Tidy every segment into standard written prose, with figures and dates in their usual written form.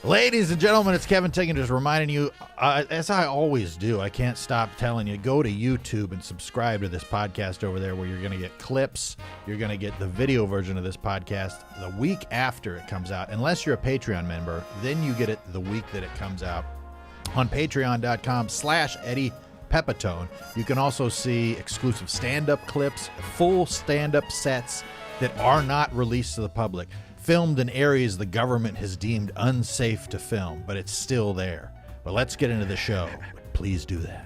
Ladies and gentlemen, it's Kevin Tiggin just reminding you, as I always do, I can't stop telling you, go to YouTube and subscribe to this podcast over there where you're going to get clips. You're going to get the video version of this podcast the week after it comes out. Unless you're a Patreon member, then you get it the week that it comes out on patreon.com/Eddie Pepitone. You can also see exclusive stand-up clips, full stand-up sets that are not released to the public, filmed in areas the government has deemed unsafe to film, but it's still there. But let's get into the show. Please do that.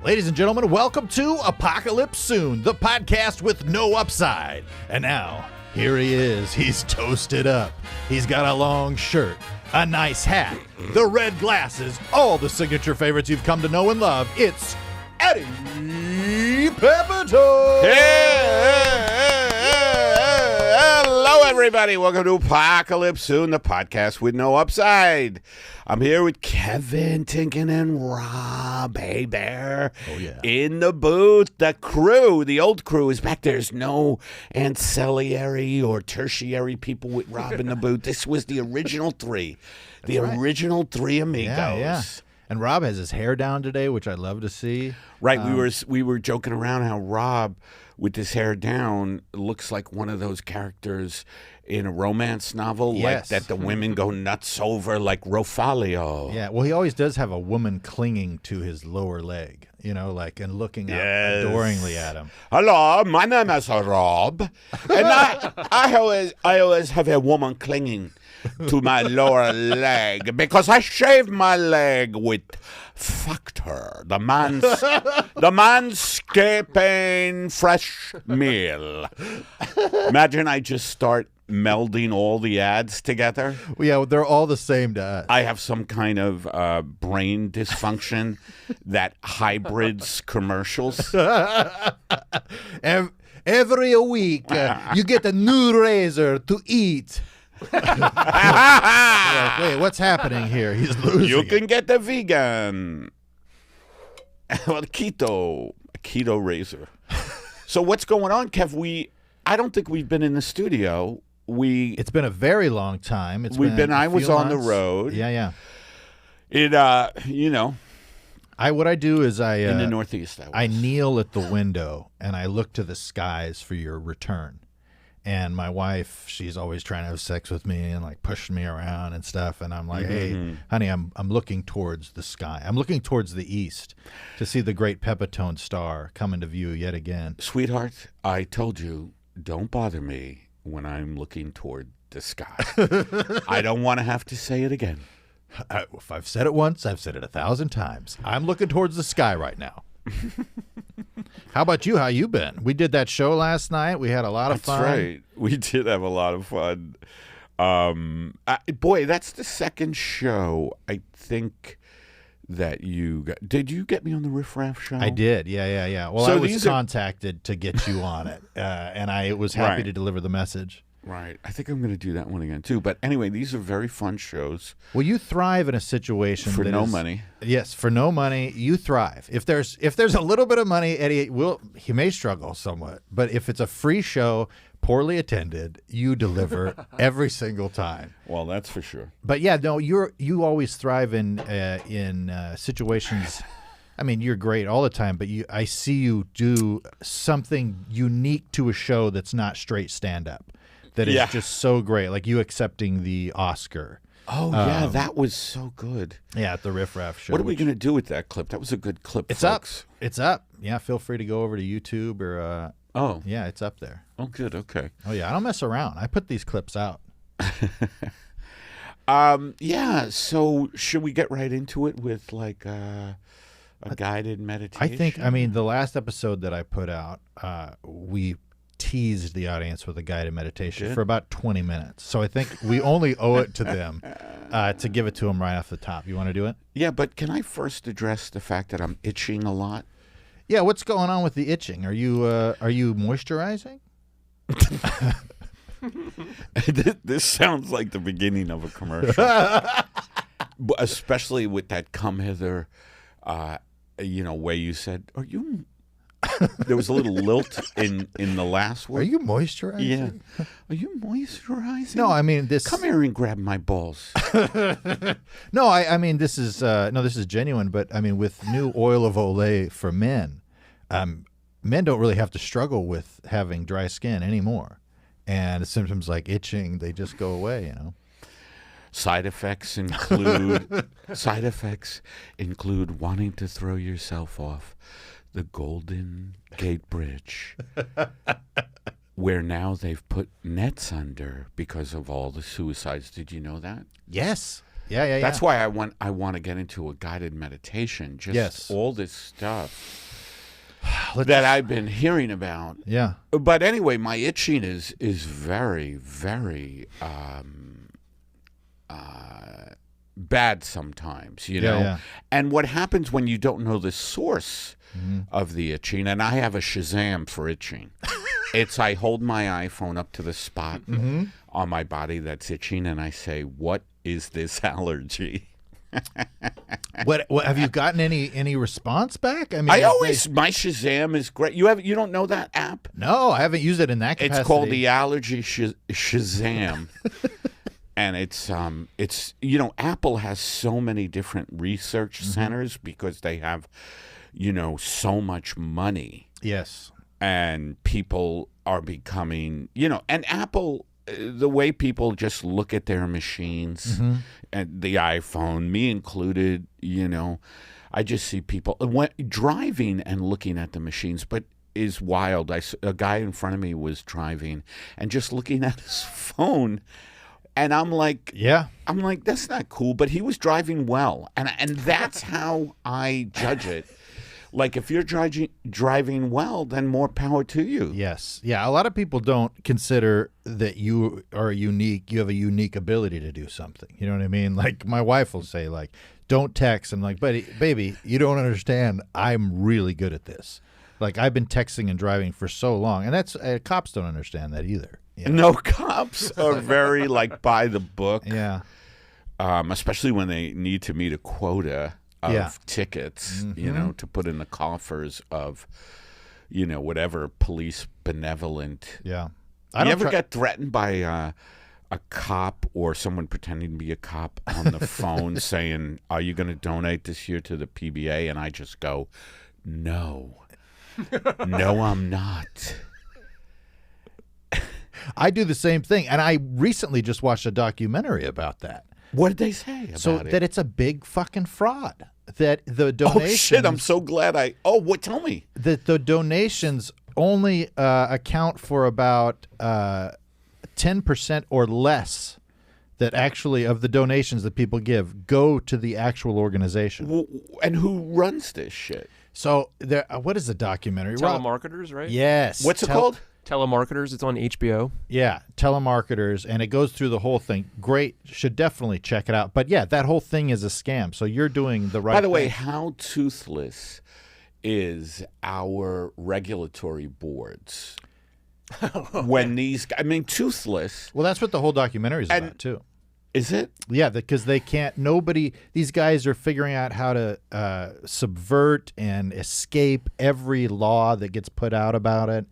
Ladies and gentlemen, welcome to Apocalypse Soon, the podcast with no upside. And now, here he is. He's toasted up. He's got a long shirt, a nice hat, the red glasses, all the signature favorites you've come to know and love. It's Eddie Pepitone! Hello, everybody. Welcome to Apocalypse Soon, the podcast with no upside. I'm here with Kevin, Tinkin, and Rob. Hey, there. Oh, yeah. In the booth, the crew, the old crew is back. There's no ancillary or tertiary people with Rob in the booth. This was the original three. Original three amigos. Yeah. And Rob has his hair down today, which I love to see. Right. We were joking around how Rob, with his hair down, looks like one of those characters in a romance novel, yes, like that the women go nuts over, like Rofalio. Yeah, well, he always does have a woman clinging to his lower leg, you know, like, and looking up adoringly at him. Hello, my name is Rob, and I always have a woman clinging to my lower leg because I shaved my leg with fucked her, the manscaping fresh meal. Imagine I just start melding all the ads together. Yeah, they're all the same to us. I have some kind of brain dysfunction that hybrids commercials. Every week, you get a new razor to eat. Like, wait, what's happening here? He's losing. You can get the vegan, keto razor. So what's going on, Kev? I don't think we've been in the studio. It's been a very long time. I was on the road. Yeah. What I do is in the Northeast. I kneel at the window and I look to the skies for your return. And my wife, she's always trying to have sex with me and like pushing me around and stuff. And I'm like, hey, honey, I'm looking towards the sky. I'm looking towards the east to see the great Pepitone star come into view yet again. Sweetheart, I told you, don't bother me when I'm looking toward the sky. I don't want to have to say it again. If I've said it once, I've said it 1,000 times. I'm looking towards the sky right now. How about you? How you been? We did that show last night. We had a lot of fun. That's right. We did have a lot of fun. Boy, that's the second show I think that you got. Did you get me on the Riff Raff show? I did. Yeah. Well, so I was contacted to get you on it, and I was happy to deliver the message. Right. I think I'm going to do that one again, too. But anyway, these are very fun shows. Well, you thrive in a situation for no money. Yes, for no money, you thrive. If there's a little bit of money, Eddie, he may struggle somewhat. But if it's a free show, poorly attended, you deliver every single time. Well, that's for sure. But yeah, no, you always thrive in situations. I mean, you're great all the time, but I see you do something unique to a show that's not straight stand-up. That is just so great, like you accepting the Oscar. Oh, yeah, that was so good. Yeah, at the Riff Raff show. What are we going to do with that clip? That was a good clip, It's folks. up. It's up. Yeah, feel free to go over to YouTube or... Yeah, it's up there. Oh, good, okay. Oh, yeah, I don't mess around. I put these clips out. Yeah, so should we get right into it with like a guided meditation? I think, the last episode that I put out, we teased the audience with a guided meditation for about 20 minutes. So I think we only owe it to them to give it to them right off the top. You want to do it? Yeah, but can I first address the fact that I'm itching a lot? Yeah, what's going on with the itching? Are you moisturizing? This sounds like the beginning of a commercial. Especially with that come hither, way you said, are you there was a little lilt in the last word. Are you moisturizing? Yeah. Are you moisturizing? No, I mean this. Come here and grab my balls. No, I mean this is this is genuine. But I mean, with new oil of Olay for men, men don't really have to struggle with having dry skin anymore, and symptoms like itching, they just go away. Side effects include wanting to throw yourself off the Golden Gate Bridge, where now they've put nets under because of all the suicides. Did you know that? Yes. Yeah. That's why I want to get into a guided meditation. Just all this stuff that I've been hearing about. Yeah. But anyway, my itching is very, very bad sometimes, Yeah. And what happens when you don't know the source of the itching, and I have a Shazam for itching. I hold my iPhone up to the spot on my body that's itching, and I say, what is this allergy? What have you gotten any response back? I mean, my Shazam is great. You don't know that app? No, I haven't used it in that capacity. It's called the Allergy Shazam. And it's Apple has so many different research centers because they have, so much money. Yes. And people are becoming, and Apple, the way people just look at their machines and the iPhone, me included, I just see people driving and looking at the machines, but is wild. A guy in front of me was driving and just looking at his phone. And I'm like, that's not cool. But he was driving well, and that's how I judge it. Like, if you're driving well, then more power to you. Yes, yeah. A lot of people don't consider that you are unique. You have a unique ability to do something. You know what I mean? Like, my wife will say, like, "Don't text." I'm like, baby, you don't understand. I'm really good at this. Like, I've been texting and driving for so long, and that's cops don't understand that either. No, cops are very by the book. Yeah. Especially when they need to meet a quota of tickets, to put in the coffers of, whatever police benevolent. Yeah. You ever get threatened by a cop or someone pretending to be a cop on the phone saying, "Are you going to donate this year to the PBA?" And I just go, "No. No, I'm not." I do the same thing, and I recently just watched a documentary about that. What did they say about it? That it's a big fucking fraud. That the donations. Oh shit! I'm so glad what? Tell me. That the donations only account for about 10% or less. That actually of the donations that people give go to the actual organization. And who runs this shit? So there. What is the documentary? Telemarketers, right? Yes. What's it called? Telemarketers. It's on HBO. Yeah, telemarketers, and it goes through the whole thing. Great, should definitely check it out. But yeah, that whole thing is a scam. So you're doing the right thing. By the way, how toothless is our regulatory boards? When toothless. Well, that's what the whole documentary is about too. Is it? Yeah, because they can't. These guys are figuring out how to subvert and escape every law that gets put out about it.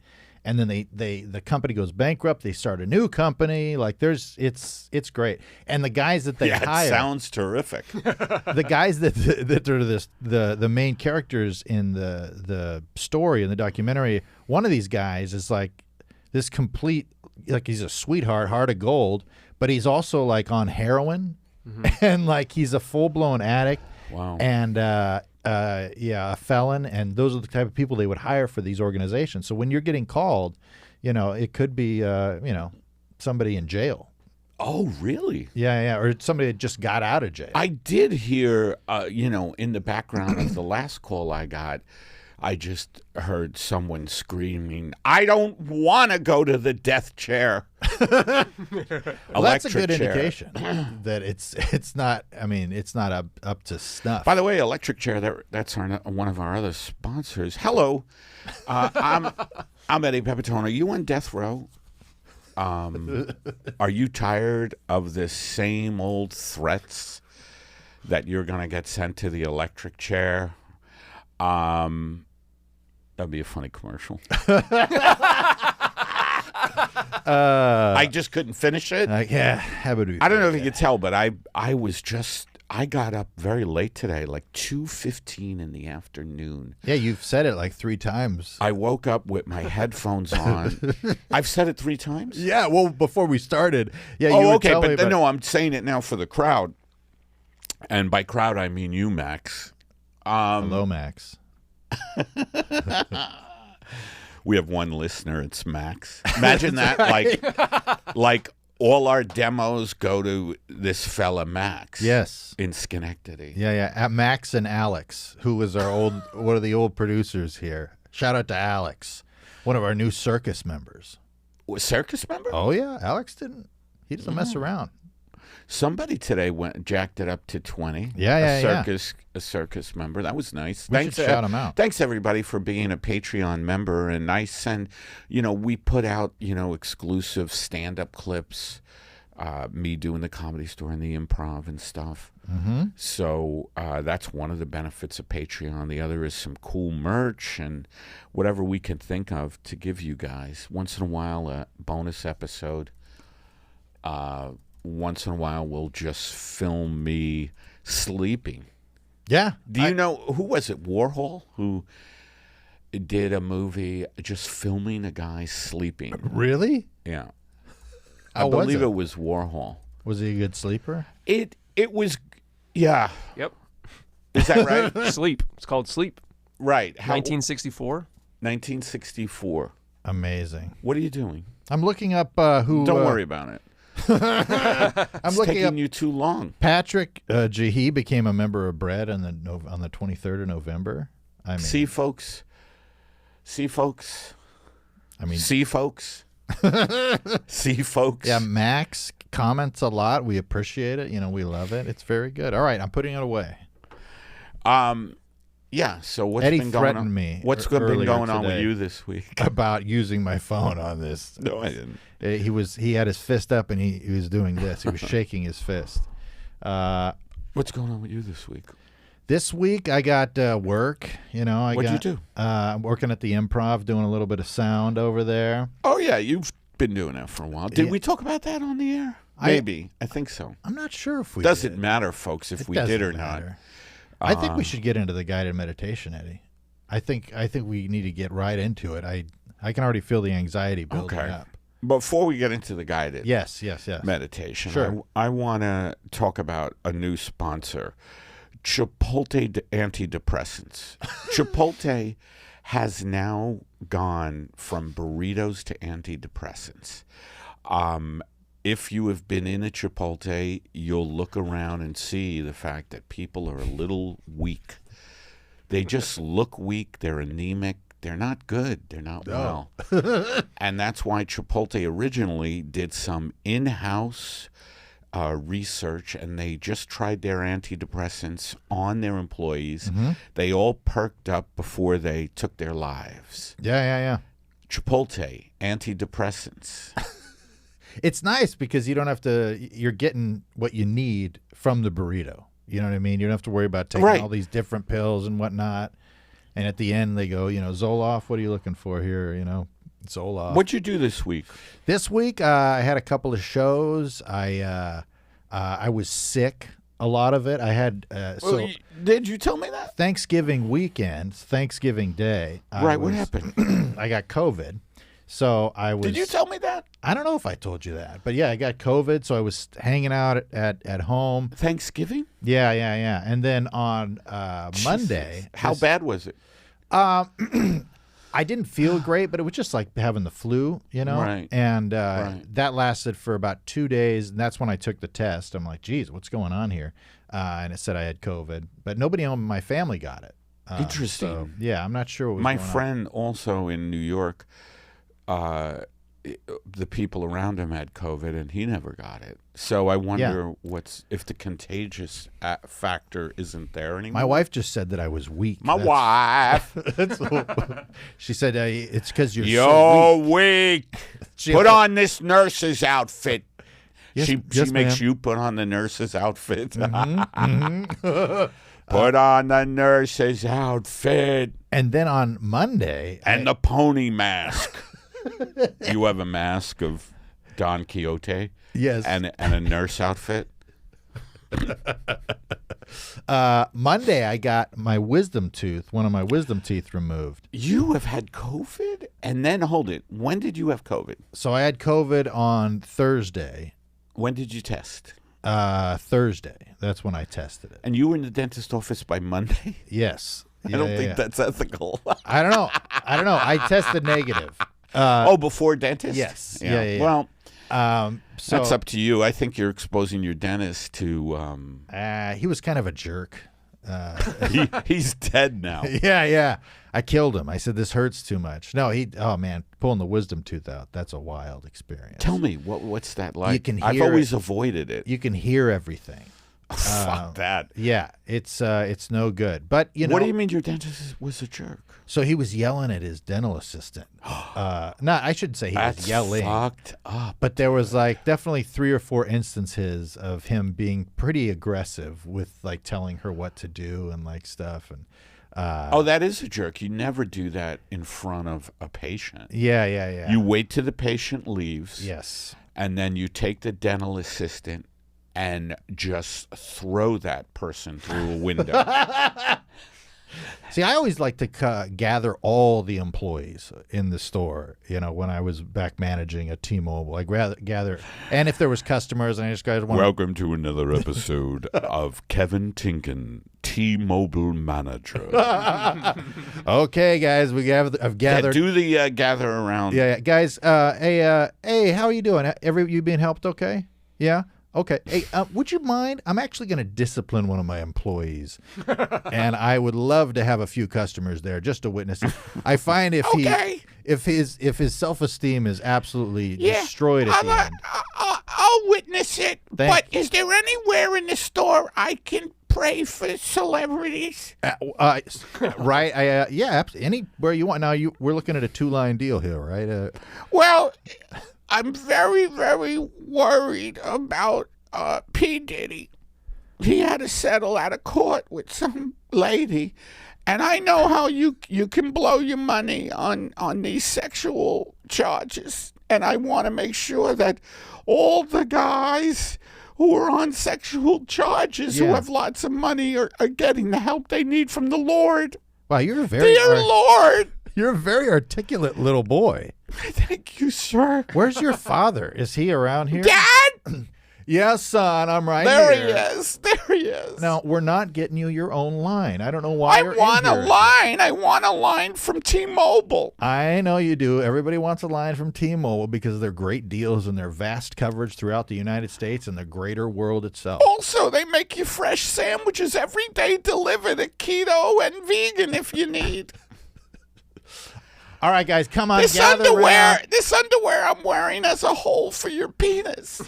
And then the company goes bankrupt. They start a new company. Like it's great. And the guys that they hire, it sounds terrific. The guys that are the main characters in the story in the documentary. One of these guys is like this complete, like he's a sweetheart, heart of gold, but he's also like on heroin, and like he's a full blown addict. Wow. And a felon, and those are the type of people they would hire for these organizations. So when you're getting called, it could be, somebody in jail. Oh, really? Yeah, or somebody that just got out of jail. I did hear, in the background of the last call I got, I just heard someone screaming, "I don't want to go to the death chair." Well, that's a good indication that it's not. I mean, it's not up to snuff. By the way, electric chair. That's one of our other sponsors. Hello, I'm Eddie Pepitone. Are you on death row? Are you tired of the same old threats that you're going to get sent to the electric chair? That'd be a funny commercial. I I just couldn't finish it. yeah, how would we? I don't know if you could tell, but I got up very late today, like 2:15 in the afternoon. Yeah, you've said it like 3 times. I woke up with my headphones on. I've said it 3 times? Yeah, well, before we started. Yeah, you Oh, would okay, tell me but about- no, I'm saying it now for the crowd. And by crowd, I mean you, Max. Hello, Max. We have one listener. It's Max. Imagine that, like all our demos go to this fella Max. Yes. In Schenectady. Yeah. At Max and Alex, who was one of the old producers here. Shout out to Alex, one of our new circus members. Circus member? Oh yeah, Alex he doesn't mess around. Somebody today jacked it up to 20. Yeah. A circus member. That was nice. We should shout him out. Thanks everybody for being a Patreon member. And I send, we put out, exclusive stand-up clips, me doing the Comedy Store and the Improv and stuff. Mm-hmm. So that's one of the benefits of Patreon. The other is some cool merch and whatever we can think of to give you guys. Once in a while, a bonus episode. Once in a while, we'll just film me sleeping. Yeah. Do you know, who was it, Warhol, who did a movie just filming a guy sleeping? Really? Yeah. How I believe was it was Warhol. Was he a good sleeper? It was, yeah. Yep. Is that right? Sleep. It's called Sleep. Right. 1964. 1964. Amazing. What are you doing? I'm looking up who. Don't worry about it. I'm It's looking taking up. you too long. Patrick Jahi became a member of Bread on the 23rd of November. I mean, See, folks. See, folks. See, folks. Yeah, Max comments a lot. We appreciate it. We love it. It's very good. All right, I'm putting it away. Yeah. So what's Eddie been going threatened on? me What's been earlier going on with today. you this week? About using my phone on this. No, I didn't. He had his fist up and he was doing this. He was shaking his fist. What's going on with you this week? This week I got work. What'd you do? I'm working at the Improv, doing a little bit of sound over there. Oh yeah, you've been doing that for a while. Did we talk about that on the air? Maybe. I think so. I'm not sure if we Doesn't did. matter, folks, if It we did or doesn't not. matter. I think we should get into the guided meditation, Eddie. I think we need to get right into it. I can already feel the anxiety building up. Before we get into the guided Yes. meditation, Sure. I want to talk about a new sponsor, Chipotle Anti-Depressants. Chipotle has now gone from burritos to antidepressants. If you have been in a Chipotle, you'll look around and see the fact that people are a little weak. They just look weak. They're anemic. They're not good. They're not well. And that's why Chipotle originally did some in-house research, and they just tried their antidepressants on their employees. Mm-hmm. They all perked up before they took their lives. Yeah. Chipotle, antidepressants. It's nice because you don't have to. You're getting what you need from the burrito. You know what I mean? You don't have to worry about taking all these different pills and whatnot. And at the end, they go, Zoloft, what are you looking for here? Zoloft. What'd you do this week? This week, I had a couple of shows. I was sick, a lot of it. I had Did you tell me that? Thanksgiving weekend, Thanksgiving Day. What happened? I got COVID. So I was. Did you tell me that? I don't know if I told you that, but yeah, I got COVID. So I was hanging out at home. Thanksgiving? Yeah. And then on Monday. How bad was it? I didn't feel great, but it was just like having the flu, Right. And that lasted for about 2 days. And that's when I took the test. I'm like, geez, what's going on here? And it said I had COVID, but nobody in my family got it. Interesting. So, yeah, I'm not sure what was My going on. friend also in New York, the people around him had COVID, and he never got it. So I wonder if the contagious factor isn't there anymore. My wife just said that I was weak. My wife. She said it's because you're so weak. You're weak. Put on this nurse's outfit. Yes, She yes, makes ma'am. you put on the nurse's outfit. Put on the nurse's outfit. And then on Monday... And the pony mask. You have a mask of Don Quixote? Yes. And a nurse outfit? Monday, I got my wisdom tooth, one of my wisdom teeth removed. You have had COVID? And then, hold it, when did you have COVID? So I had COVID on Thursday. When did you test? Thursday. That's when I tested it. And you were in the dentist office by Monday? Yes. I don't think that's ethical. I don't know. I tested negative. Before dentist? Yes. Yeah. Yeah. Well, so that's up to you. I think you're exposing your dentist to... he was kind of a jerk. He's dead now. Yeah. I killed him. I said, this hurts too much. No, pulling the wisdom tooth out, that's a wild experience. Tell me, what's that like? You can hear I've always avoided it. You can hear everything. Fuck that. Yeah, it's no good. But, What do you mean your dentist was a jerk? So he was yelling at his dental assistant. I shouldn't say he was yelling. Fucked up. But there was definitely 3 or 4 instances of him being pretty aggressive with telling her what to do and stuff. And that is a jerk. You never do that in front of a patient. Yeah. You wait till the patient leaves. Yes. And then you take the dental assistant and just throw that person through a window. See, I always like to gather all the employees in the store, when I was back managing a T-Mobile. I'd rather gather, and if there was customers, and I just want Welcome to another episode of Kevin Tinkin, T-Mobile manager. Okay, guys, I've gathered. Yeah, do the gather around. Yeah, guys. Hey, how are you doing? You being helped? Okay. Yeah. Okay. Hey, would you mind? I'm actually going to discipline one of my employees, and I would love to have a few customers there just to witness it. I find if his self-esteem is absolutely destroyed at the end. I'll witness it. Thank but is there anywhere in the store I can pray for celebrities? Right. Anywhere you want. Now we're looking at a 2-line deal here, right? Well, I'm very, very worried about P. Diddy. He had to settle out of court with some lady, and I know how you can blow your money on these sexual charges, and I want to make sure that all the guys who are on sexual charges who have lots of money are getting the help they need from the Lord. Wow, you're Dear Lord! You're a very articulate little boy. Thank you, sir. Where's your father? Is he around here? Dad! Yes, son, I'm right there here. There he is. Now, we're not getting you your own line. I don't know why you're want in a here. line. I want a line from T-Mobile. I know you do. Everybody wants a line from T-Mobile because of their great deals and their vast coverage throughout the United States and the greater world itself. Also, they make you fresh sandwiches every day delivered at keto and vegan if you need. All right, guys, come on. This gather underwear around. I'm wearing has a hole for your penis.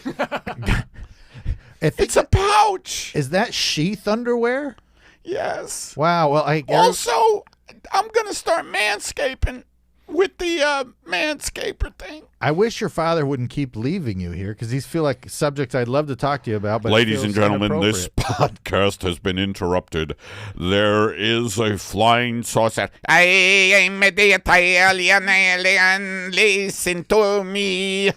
It's a pouch. Is that sheath underwear? Yes. Wow. Well, also, I'm going to start manscaping with the manscaper thing. I wish your father wouldn't keep leaving you here because these feel like subjects I'd love to talk to you about. But ladies and gentlemen, this podcast has been interrupted. There is a flying saucer. I am the Italian alien. Listen to me.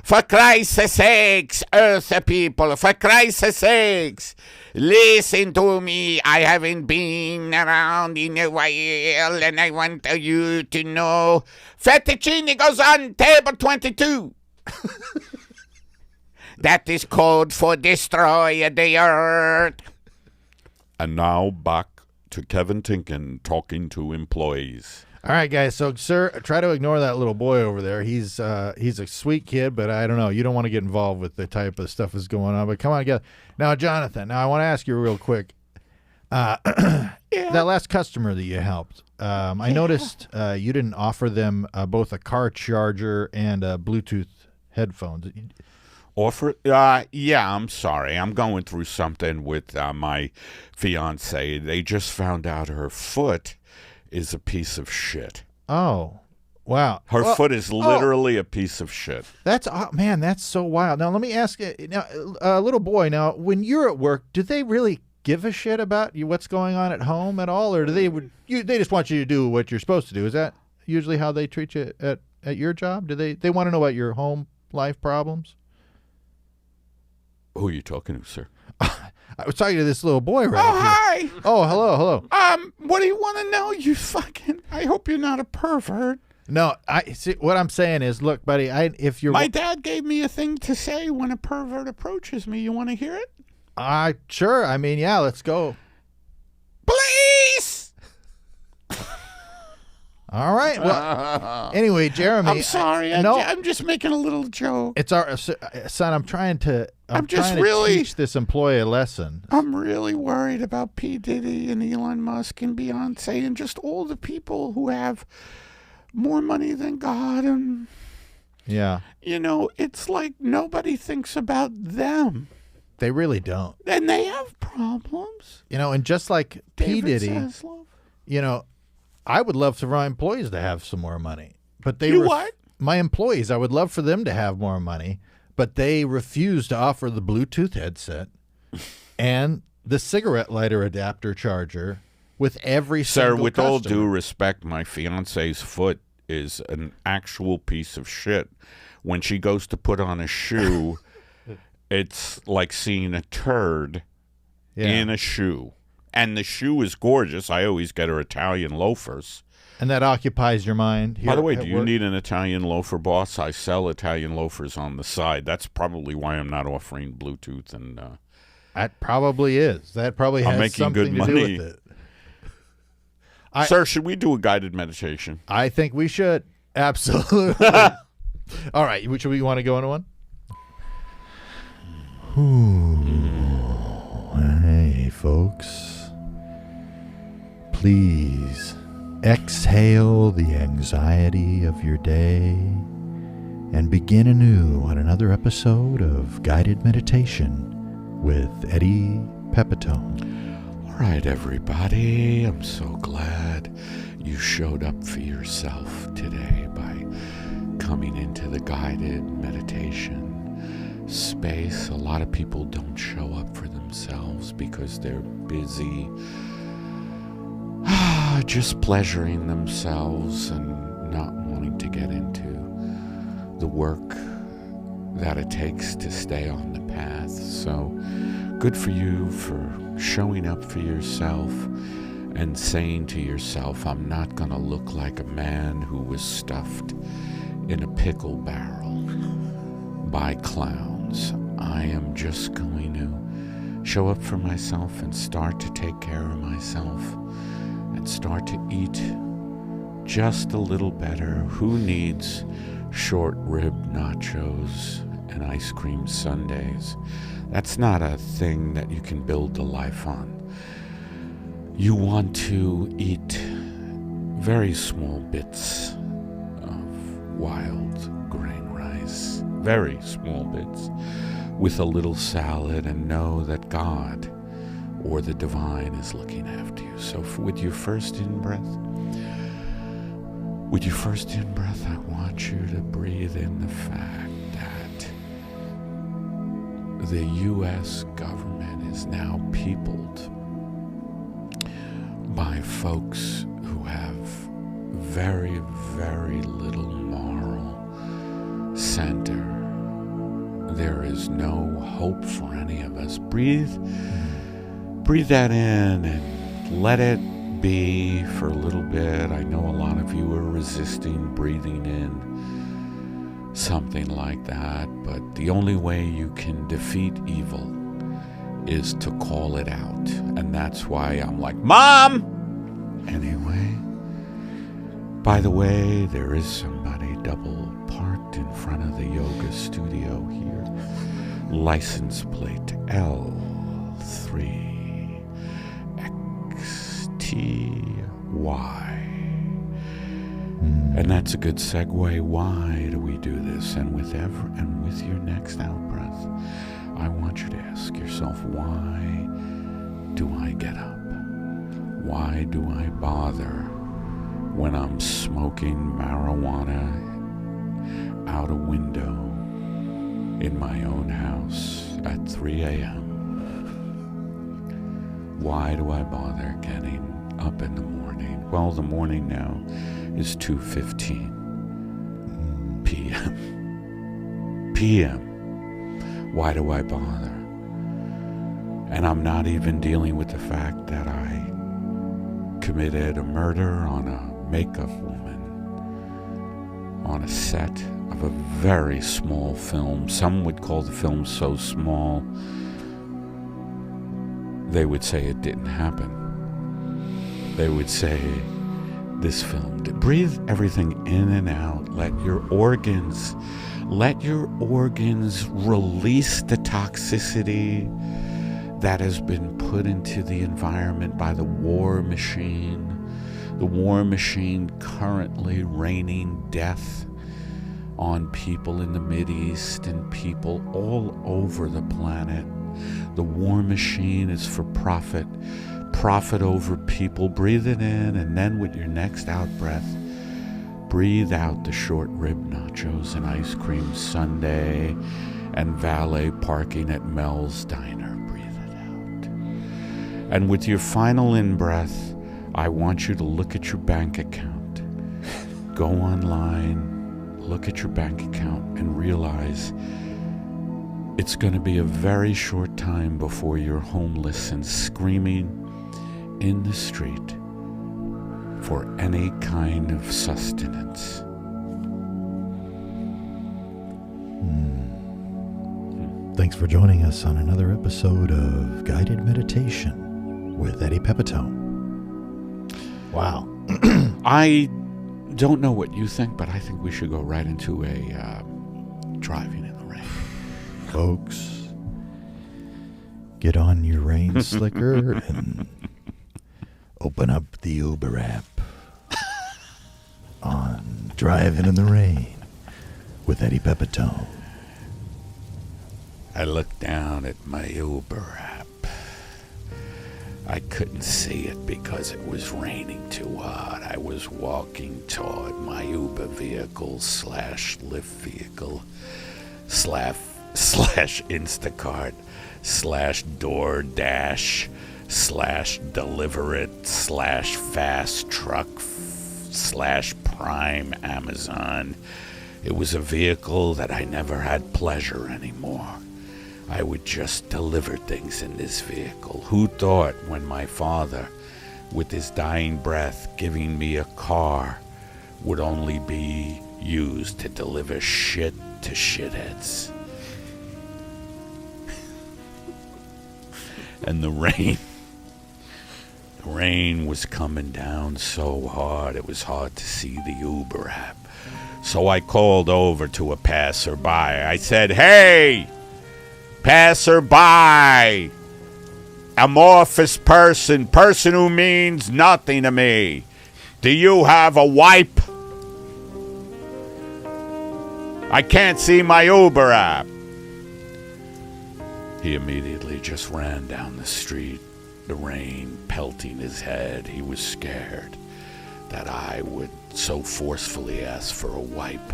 For Christ's sakes, Earth people, for Christ's sakes, listen to me. I haven't been around in a while, and I want you to know. Fettuccine goes on table 22. That is code for destroy the earth. And now back to Kevin Tinkin talking to employees. All right, guys. So, sir, try to ignore that little boy over there. He's a sweet kid, but I don't know. You don't want to get involved with the type of stuff that's going on. But come on, together. Now, Jonathan. Now, I want to ask you real quick. That last customer that you helped, I noticed you didn't offer them both a car charger and Bluetooth headphones. Offer? Yeah, I'm sorry. I'm going through something with my fiance. They just found out her foot is a piece of shit. Oh, wow. Her foot is literally a piece of shit. That's man, that's so wild. Now let me ask you, now, little boy. Now, when you're at work, do they really give a shit about you, what's going on at home at all, or do they just want you to do what you're supposed to do? Is that usually how they treat you at your job? Do they want to know about your home life problems? Who are you talking to, sir? I was talking to this little boy right here. Hi. Oh, hello. What do you want to know? You fucking. I hope you're not a pervert. No, I see. What I'm saying is, look, buddy. If you're My dad gave me a thing to say when a pervert approaches me. You want to hear it? Sure. I mean, yeah. Let's go. Please. All right. Well, anyway, Jeremy. I'm sorry. I'm just making a little joke. It's our son. I'm trying to teach this employee a lesson. I'm really worried about P. Diddy and Elon Musk and Beyonce and just all the people who have more money than God. And, yeah. It's like nobody thinks about them. They really don't. And they have problems. And just like P. Diddy, Zaslav. I would love for my employees to have some more money. But they what? My employees, I would love for them to have more money, but they refuse to offer the Bluetooth headset and the cigarette lighter adapter charger with every single Sir, with customer. all due respect, my fiance's foot is an actual piece of shit. When she goes to put on a shoe, it's like seeing a turd in a shoe. And the shoe is gorgeous. I always get her Italian loafers. And that occupies your mind. By the way, do you need an Italian loafer, boss? I sell Italian loafers on the side. That's probably why I'm not offering Bluetooth. And that probably is. That probably has making something good to money. do with it. Sir, should we do a guided meditation? I think we should. Absolutely. All right. Which we want to go into one? Hey, folks. Please exhale the anxiety of your day and begin anew on another episode of Guided Meditation with Eddie Pepitone. All right, everybody. I'm so glad you showed up for yourself today by coming into the guided meditation space. A lot of people don't show up for themselves because they're busy just pleasuring themselves and not wanting to get into the work that it takes to stay on the path. So good for you for showing up for yourself and saying to yourself, I'm not going to look like a man who was stuffed in a pickle barrel by clowns. I am just going to show up for myself and start to take care of myself and start to eat just a little better. Who needs short rib nachos and ice cream sundaes? That's not a thing that you can build a life on. You want to eat very small bits of wild grain rice, very small bits, with a little salad, and know that God or the divine is looking after you. So with your first in-breath, I want you to breathe in the fact that the U.S. government is now peopled by folks who have very, very little moral center. There is no hope for any of us. Breathe that in and let it be for a little bit. I know a lot of you are resisting breathing in something like that, but the only way you can defeat evil is to call it out. And that's why I'm like, Mom! Anyway, by the way, there is somebody double parked in front of the yoga studio here. License plate L3XTY. And that's a good segue. Why do we do this? And with your next out breath, I want you to ask yourself, why do I get up? Why do I bother when I'm smoking marijuana out a window in my own house at 3 a.m.? Why do I bother getting up in the morning? Well, the morning now is 2:15 p.m. p.m. Why do I bother? And I'm not even dealing with the fact that I committed a murder on a makeup woman on a set of a very small film. Some would call the film so small they would say it didn't happen. They would say this film did. Breathe everything in and out. Let your organs release the toxicity that has been put into the environment by the war machine. The war machine currently raining death on people in the Mideast and people all over the planet. The war machine is for profit over people. Breathe it in, and then with your next out breath, breathe out the short rib nachos and ice cream sundae and valet parking at Mel's Diner. Breathe it out. And with your final in-breath, I want you to look at your bank account. Go online, look at your bank account, and realize it's going to be a very short time before you're homeless and screaming in the street for any kind of sustenance. Thanks for joining us on another episode of Guided Meditation with Eddie Pepitone. Wow. I don't know what you think, but I think we should go right into a driving in the rain. Folks, get on your rain slicker and open up the Uber app on Driving in the Rain with Eddie Pepitone. I looked down at my Uber app. I couldn't see it because it was raining too hard. I was walking toward my Uber vehicle / Lyft vehicle / Instacart / DoorDash / Deliver It / Fast Truck / Prime Amazon. It was a vehicle that I never had pleasure anymore. I would just deliver things in this vehicle. Who thought when my father, with his dying breath, giving me a car, would only be used to deliver shit to shitheads? And the rain was coming down so hard it was hard to see the Uber app. So I called over to a passerby. I said, "Hey, passerby, amorphous person who means nothing to me. Do you have a wipe? I can't see my Uber app." He immediately just ran down the street, the rain pelting his head. He was scared that I would so forcefully ask for a wipe.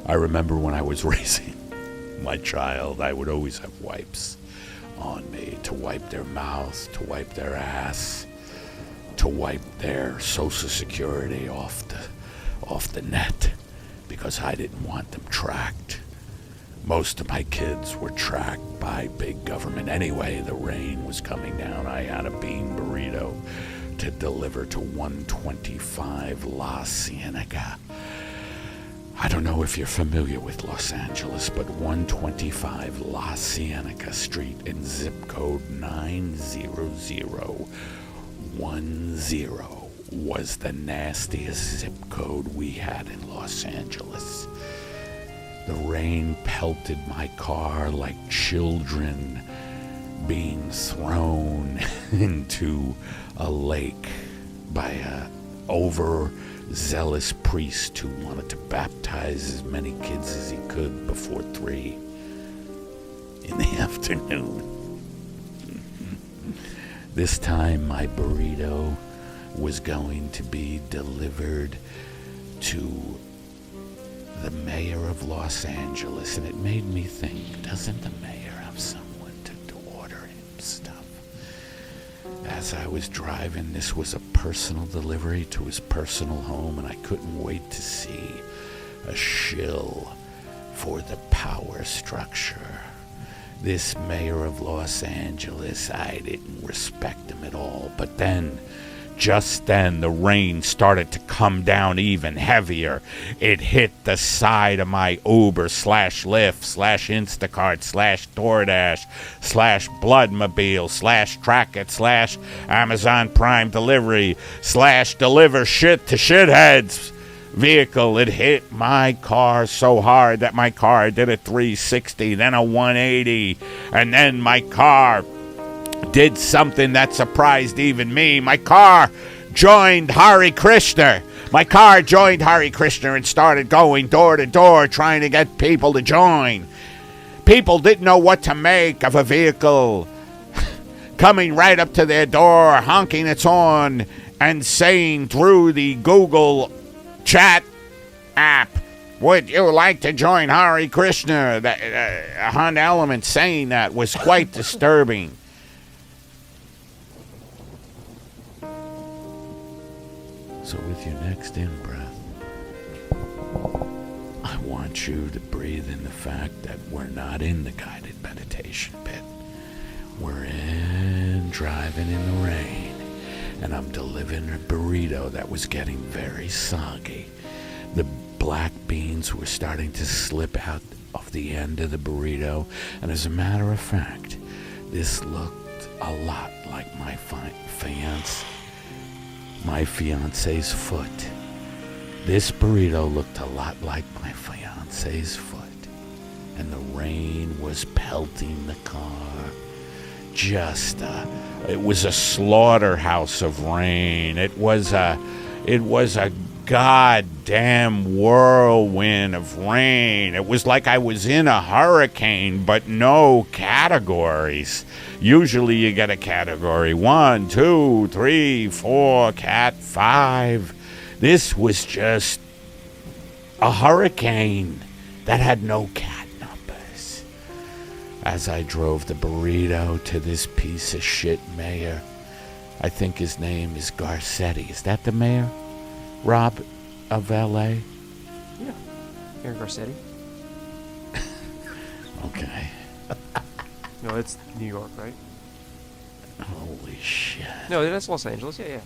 I remember when I was raising my child, I would always have wipes on me to wipe their mouth, to wipe their ass, to wipe their Social Security off the net, because I didn't want them tracked. Most of my kids were tracked by big government. Anyway, the rain was coming down. I had a bean burrito to deliver to 125 La Cienega. I don't know if you're familiar with Los Angeles, but 125 La Cienega Street in zip code 90010 was the nastiest zip code we had in Los Angeles. The rain pelted my car like children being thrown into a lake by a overzealous priest who wanted to baptize as many kids as he could before 3 in the afternoon. This time my burrito was going to be delivered to the mayor of Los Angeles, and it made me think, doesn't the mayor have someone to order him stuff? as I was driving, this was a personal delivery to his personal home, and I couldn't wait to see a shill for the power structure. This mayor of Los Angeles, I didn't respect him at all. But then, just then, the rain started to come down even heavier. It hit the side of my Uber / Lyft / Instacart / DoorDash / Bloodmobile / Trackit / Amazon Prime Delivery / Deliver Shit to Shitheads vehicle. It hit my car so hard that my car did a 360, then a 180, and then my car did something that surprised even me. My car joined Hare Krishna. My car joined Hare Krishna and started going door to door trying to get people to join. People didn't know what to make of a vehicle coming right up to their door, honking its horn, and saying through the Google chat app, "Would you like to join Hare Krishna?" A Honda Element saying that was quite disturbing. So with your next in-breath, I want you to breathe in the fact that we're not in the guided meditation bit. We're in driving in the rain, and I'm delivering a burrito that was getting very soggy. The black beans were starting to slip out of the end of the burrito, and as a matter of fact, this looked a lot like my fiance's foot. This burrito looked a lot like my fiance's foot, and the rain was pelting the car. It was a slaughterhouse of rain. It was a goddamn whirlwind of rain. It was like I was in a hurricane, but no categories. Usually you get a category 1, 2, 3, 4, cat 5. This was just a hurricane that had no cat numbers. As I drove the burrito to this piece of shit mayor, I think his name is Garcetti. Is that the mayor, Rob, of L.A.? Yeah. Mayor Garcetti. Okay. No, it's New York, right? Holy shit. No, that's Los Angeles. Yeah.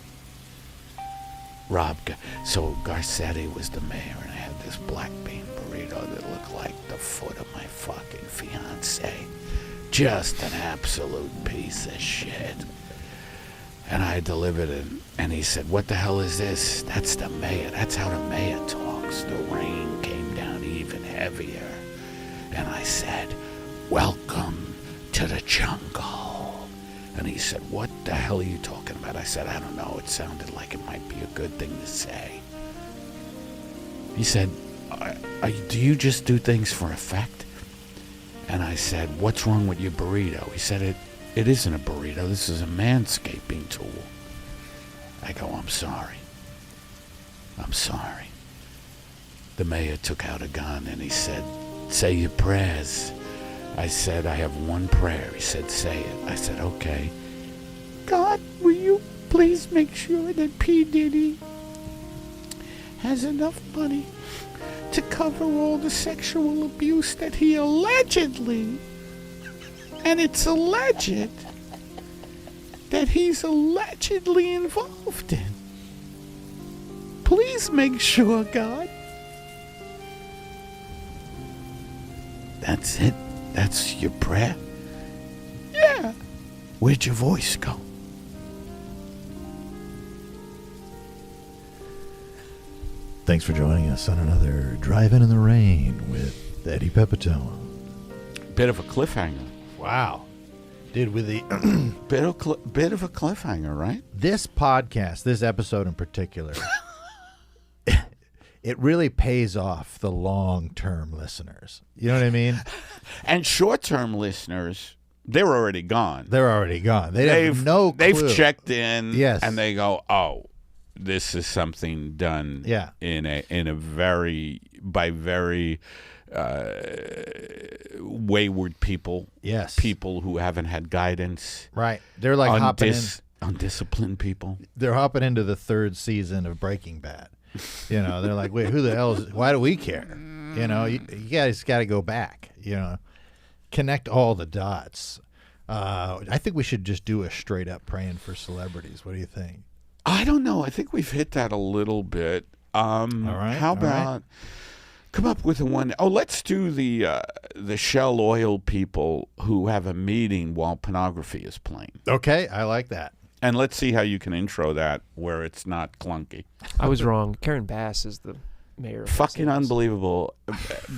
So Garcetti was the mayor, and I had this black bean burrito that looked like the foot of my fucking fiance. Just an absolute piece of shit. And I delivered it, and he said, "What the hell is this?" "That's the mayor. That's how the mayor talks." The rain came down even heavier. And I said, "Welcome to the jungle." And he said, "What the hell are you talking about?" I said, "I don't know. It sounded like it might be a good thing to say." He said, "Do you just do things for effect?" And I said, "What's wrong with your burrito?" He said, It isn't a burrito. This is a manscaping tool." I go, I'm sorry. The mayor took out a gun and he said, "Say your prayers." I said, "I have one prayer." He said, "Say it." I said, "Okay." "God, will you please make sure that P. Diddy has enough money to cover all the sexual abuse that he allegedly, and it's alleged, that he's allegedly involved in. Please make sure, God." That's it? That's your prayer? "Yeah." "Where'd your voice go?" Thanks for joining us on another Drive-In the Rain with Eddie Pepitone. Bit of a cliffhanger. Wow. Dude, with the Bit of a cliffhanger, right? this podcast, this episode in particular, it really pays off the long-term listeners. You know what I mean? And short-term listeners, they're already gone. They're already gone. They have no clue. They've checked in, Yes. and they go, "Oh, this is something done in a very wayward people. Yes. People who haven't had guidance. Right. They're like hopping in. Undisciplined people. They're hopping into the 3rd season of Breaking Bad. You know, they're like, wait, who the hell is? Why do we care? You know, you guys got to go back. You know, connect all the dots. I think we should just do a straight up praying for celebrities. What do you think? I don't know. I think we've hit that a little bit. All right. How about come up with one? Oh, let's do the Shell Oil people who have a meeting while pornography is playing. Okay, I like that. And let's see how you can intro that where it's not clunky. I was wrong. Karen Bass is the mayor. Of Fucking Los Angeles. Unbelievable.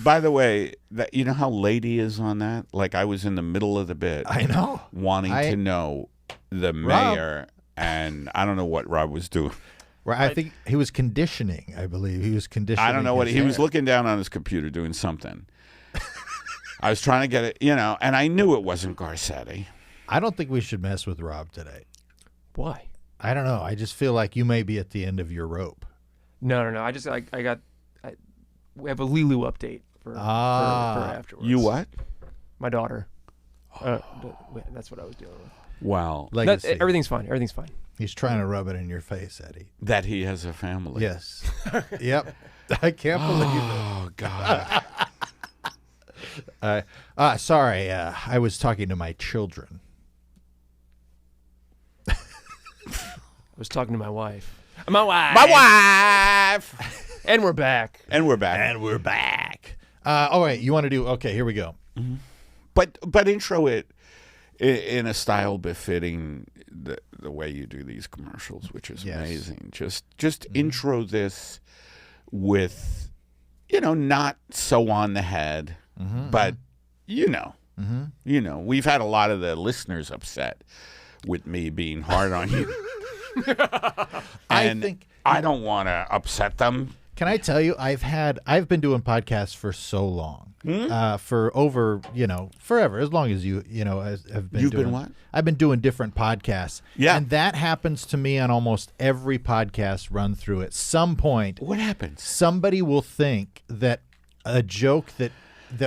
By the way, that you know how lady is on that? Like I was in the middle of the bit. I know. Wanting to know the mayor, and I don't know what Rob was doing. Right, I think he was conditioning. I believe he was conditioning. I don't know what his he was hair. looking down on his computer doing something. I was trying to get it, you know, and I knew it wasn't Garcetti. I don't think we should mess with Rob today. Why? I don't know. I just feel like you may be at the end of your rope. No. We have a Lilu update for afterwards. You what? My daughter. That's what I was dealing with. Wow. Legacy. Everything's fine. Everything's fine. He's trying to rub it in your face, Eddie. That he has a family. Yes. Yep. I can't believe it. Oh, God. Sorry. I was talking to my children. I was talking to my wife. My wife. My wife. And we're back. And we're back. And we're back. All right. You want to do? Okay. Here we go. Mm-hmm. But intro it in a style befitting the way you do these commercials, which is amazing. Just intro this with, you know, not so on the head, but you know, we've had a lot of the listeners upset with me being hard on you. I don't want to upset them. Can I tell you, I've been doing podcasts for so long, for over, forever, as long as you have been. You've been what? I've been doing different podcasts. Yeah. And that happens to me on almost every podcast run through. At some point, What happens? somebody will think that a joke that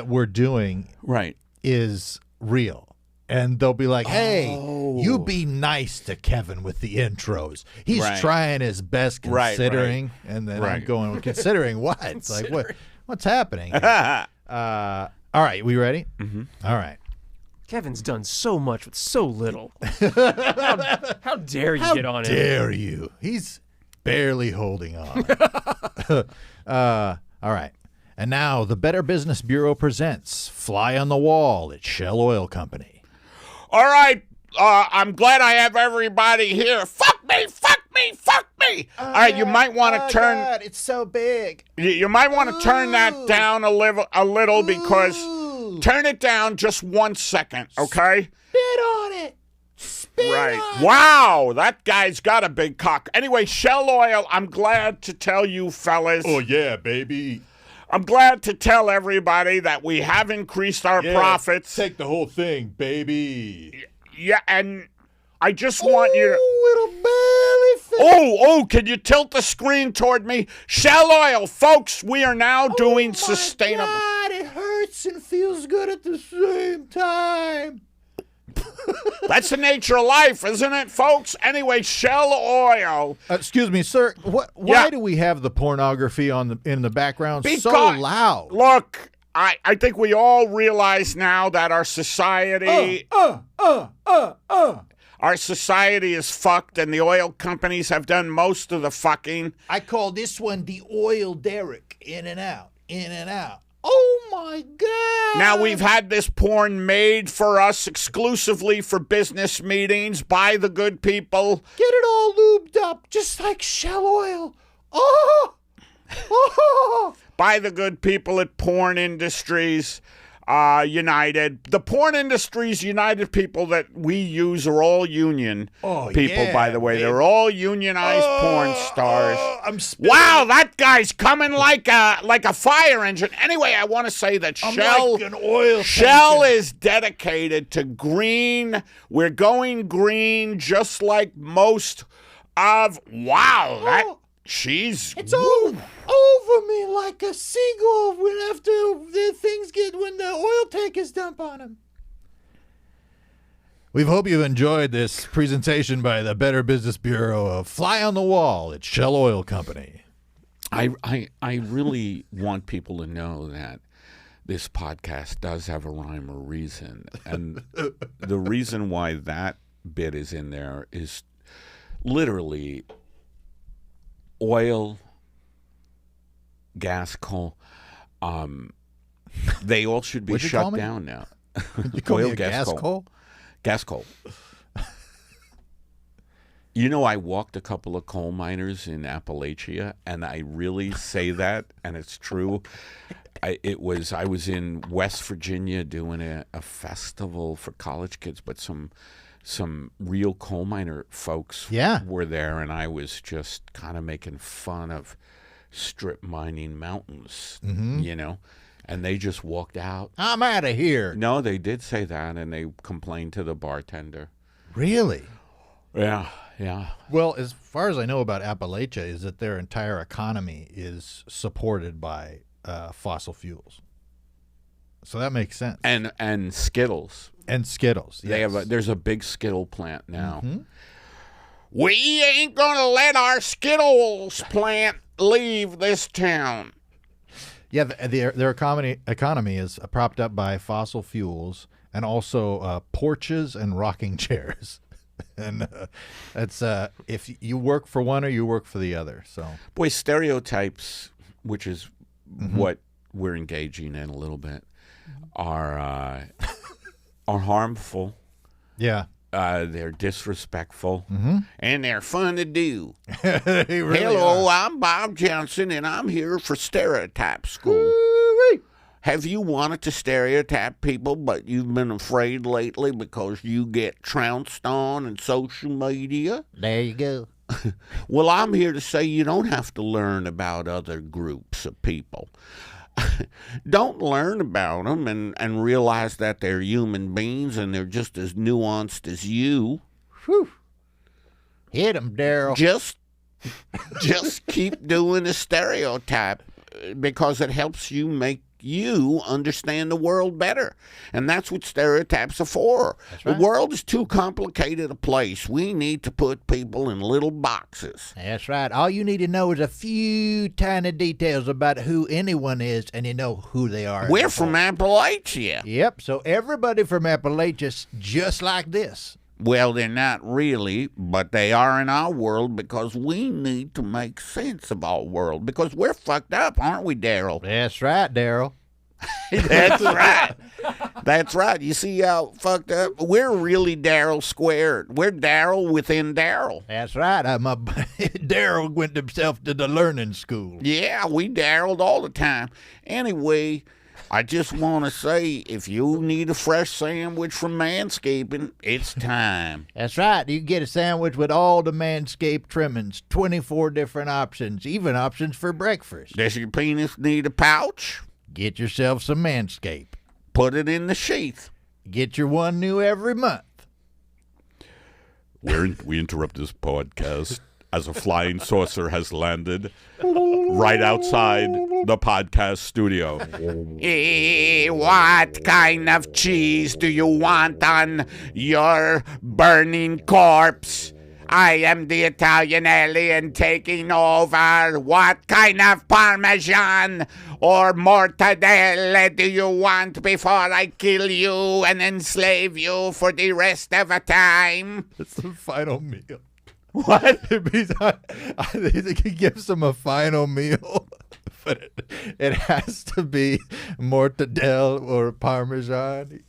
we're doing Right. is real. And they'll be like, hey, you be nice to Kevin with the intros. He's Right. trying his best considering. And then I'm going, well, considering what? It's like, what's happening? All right, we ready? Mm-hmm. All right. Kevin's done so much with so little. How dare you get on it? How dare you? He's barely holding on. All right. And now the Better Business Bureau presents Fly on the Wall at Shell Oil Company. All right. I'm glad I have everybody here. Fuck me. All right, you might want to turn. God, it's so big. You might want to turn that down a little because turn it down just 1 second, okay? Spit on it. Spit Right. on Wow, that guy's got a big cock. Anyway, Shell Oil, I'm glad to tell you fellas. Oh, yeah, baby. I'm glad to tell everybody that we have increased our profits. Take the whole thing, baby. Yeah, and I just want you to... little belly fit. Oh, can you tilt the screen toward me? Shell Oil, folks, we are now doing sustainable... God, it hurts and feels good at the same time. That's the nature of life, isn't it, folks? Anyway, Shell Oil. Excuse me, sir. Why do we have the pornography in the background so loud? Look, I think we all realize now that our society... Our society is fucked, and the oil companies have done most of the fucking. I call this one the oil derrick. In and out, in and out. Oh, my God. Now, we've had this porn made for us exclusively for business meetings by the good people. Get it all lubed up, just like Shell Oil. Oh! By the good people at Porn Industries United. The Porn Industries United people that we use are all union people, by the way. Baby. They're all unionized porn stars. I'm spitting. Wow, that guy's coming like a fire engine. Anyway, I want to say that Shell is dedicated to green. We're going green just like most of... Wow, it's all over me like a seagull when the oil tankers dump on him. We hope you've enjoyed this presentation by the Better Business Bureau of Fly on the Wall at Shell Oil Company. I really want people to know that this podcast does have a rhyme or reason. And the reason why that bit is in there is literally oil, gas, coal. They all should be What'd you call shut me? down now. You call Oil, me a gas coal? Gas coal. You know, I walked a couple of coal miners in Appalachia, and I really say that, and it's true. I was in West Virginia doing a festival for college kids, but some real coal miner folks were there, and I was just kind of making fun of strip mining mountains, you know, and they just walked out. I'm out of here. No, they did say that, and they complained to the bartender. Really? Yeah. Well, as far as I know about Appalachia is that their entire economy is supported by fossil fuels. So that makes sense. And Skittles. And Skittles. Yes. There's a big Skittle plant now. Mm-hmm. We ain't gonna let our Skittles plant leave this town. Yeah, their economy is propped up by fossil fuels and also porches and rocking chairs. And it's if you work for one or you work for the other. So, boy, stereotypes, which is what we're engaging in a little bit, are harmful. Yeah, they're disrespectful, and they're fun to do. They really Hello, are. I'm Bob Johnson, and I'm here for Stereotype School. Woo-wee. Have you wanted to stereotype people, but you've been afraid lately because you get trounced on in social media? There you go. Well, I'm here to say you don't have to learn about other groups of people. Don't learn about them and realize that they're human beings and they're just as nuanced as you. Whew. Hit 'em, Daryl. Just keep doing the stereotype because it helps you make you understand the world better. And that's what stereotypes are for. That's right. The world is too complicated a place. We need to put people in little boxes. That's right. All you need to know is a few tiny details about who anyone is, and you know who they are. We're from Appalachia. Yep, so everybody from Appalachia's just like this. Well, they're not really, but they are in our world because we need to make sense of our world because we're fucked up, aren't we, Daryl? That's right, Daryl. That's right. That's right. You see how fucked up? We're really Daryl squared. We're Daryl within Daryl. That's right. Daryl went himself to the learning school. Yeah, we Daryled all the time. Anyway, I just want to say, if you need a fresh sandwich from Manscaping, it's time. That's right. You can get a sandwich with all the Manscaped trimmings, 24 different options, even options for breakfast. Does your penis need a pouch? Get yourself some Manscaped. Put it in the sheath. Get your one new every month. We interrupt this podcast as a flying saucer has landed right outside the podcast studio. What kind of cheese do you want on your burning corpse? I am the Italian alien taking over. What kind of Parmesan or mortadella do you want before I kill you and enslave you for the rest of the time? It's the final meal. What? I think he gives him a final meal, but it has to be mortadella or Parmesan.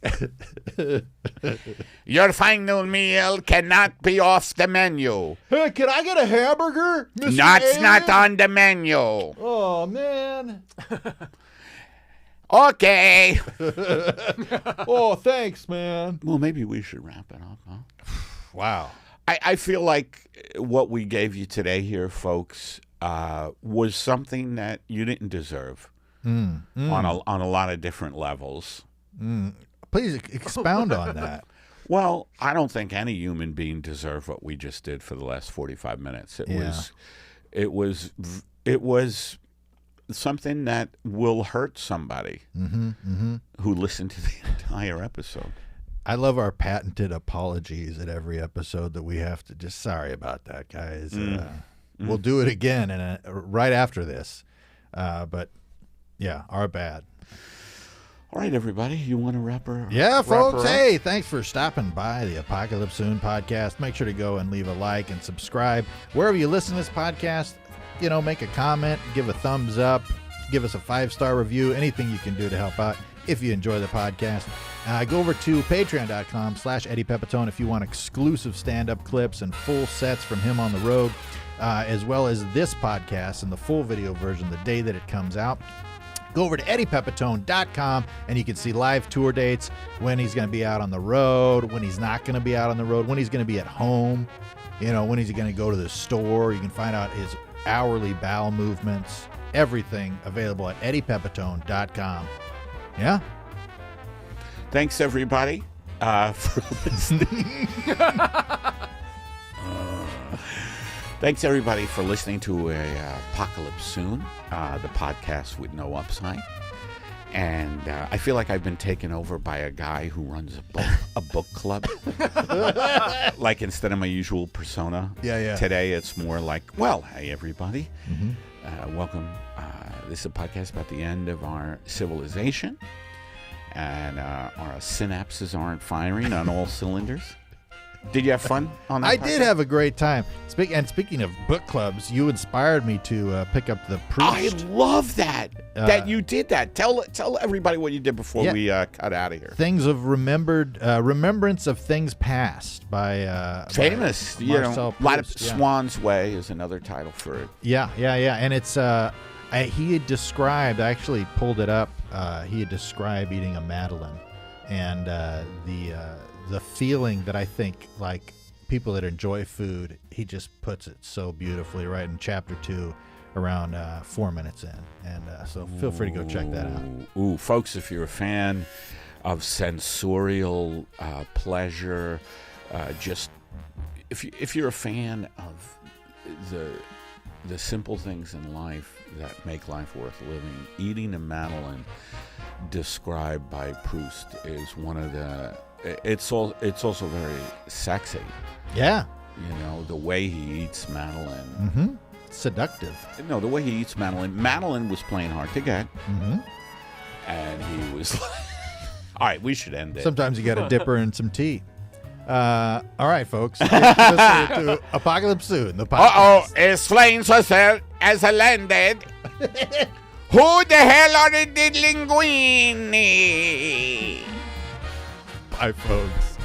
Your final meal cannot be off the menu. Hey, can I get a hamburger, Mr. That's Alien? not on the menu. Oh, man. Okay. Oh, thanks, man. Well, maybe we should wrap it up, huh? Wow. I feel like what we gave you today here, folks, was something that you didn't deserve on a lot of different levels. Please expound on that. Well, I don't think any human being deserved what we just did for the last 45 minutes. It was something that will hurt somebody who listened to the entire episode. I love our patented apologies at every episode that we have to just sorry about that, guys. We'll do it again and right after this. But yeah, our bad. All right, everybody, you want to wrap her? Yeah, folks. Hey, thanks for stopping by the Apocalypse Soon podcast. Make sure to go and leave a like and subscribe wherever you listen to this podcast. You know, make a comment, give a thumbs up, give us a 5-star review, anything you can do to help out if you enjoy the podcast. Go over to patreon.com/Eddie Pepitone if you want exclusive stand-up clips and full sets from him on the road, as well as this podcast and the full video version the day that it comes out. Go over to eddiepepitone.com and you can see live tour dates, when he's going to be out on the road, when he's not going to be out on the road, when he's going to be at home, you know, when he's going to go to the store. You can find out his hourly bowel movements, everything available at eddiepepitone.com. Yeah? Thanks, everybody, for listening. Thanks, everybody, for listening to Apocalypse Soon, the podcast with no upside. And I feel like I've been taken over by a guy who runs a book club. Like, instead of my usual persona. Yeah. Today, it's more like, well, hey, everybody. Welcome. This is a podcast about the end of our civilization. And our synapses aren't firing on all cylinders. Did you have fun on that? I did have a great time. Speaking of book clubs, you inspired me to pick up The Priest. I love that you did that. Tell everybody what you did before we cut out of here. Things of Remembrance of Things Past by famous. By you know, Marcel a lot of Proust, Swan's Way is another title for it. Yeah, and it's he had described. I actually pulled it up. He had described eating a Madeleine, and the feeling that I think, like, people that enjoy food, he just puts it so beautifully right in chapter 2, around 4 minutes in. And so feel free to go check that out. Ooh, folks, if you're a fan of sensorial pleasure, just if you're a fan of the simple things in life that make life worth living, eating a Madeleine, described by Proust, is one of the. It's also very sexy. Yeah. You know, the way he eats Madeleine. Mm-hmm. Seductive. No, the way he eats Madeleine. Madeleine was playing hard to get. Mm-hmm. And he was like, all right, we should end it. Sometimes you got to dip her in some tea. All right, folks. Listen to Apocalypse Soon, the podcast. His flames was there as I landed. Who the hell are the diddling Bye, folks.